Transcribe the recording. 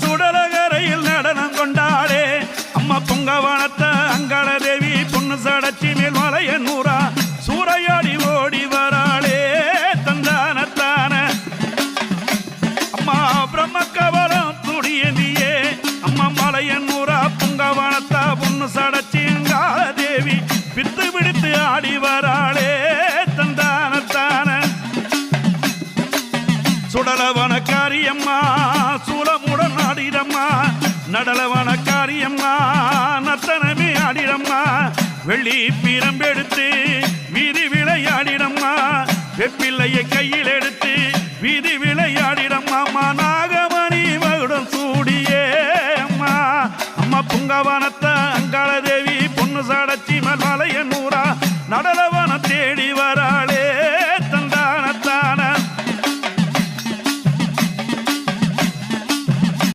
சுடலகரையில் நடனம் கொண்டாளே அம்மா பொங்கவனத்த அங்காள தேவி பொண்ணு சடச்சி மேல் மலையனூரா சூறையாடி ஓடி வராளே தந்தானத்தான அம்மா பிரம்மக்கவலம் துடியந்தியே அம்மா மலையனூரா பொங்கவனத்தா பொண்ணு சடச்சி அங்காள தேவி பித்து பிடித்து ஆடி வராளே தந்தானத்தான சுடலவனக்காரியம்மா சூலமுடன் ஆடிடம்மா நடலவனக்காரியம்மா நத்தனமே ஆடிடம்மா வெள்ளி பீரம்பெடுத்து வீதி விளையாடிடம்மா வெப்பிள்ளையை கையில் எடுத்து வீதி விளையாடிடம்மா நாகமணி மகுடம் சூடியே அம்மா அம்மா புங்கவன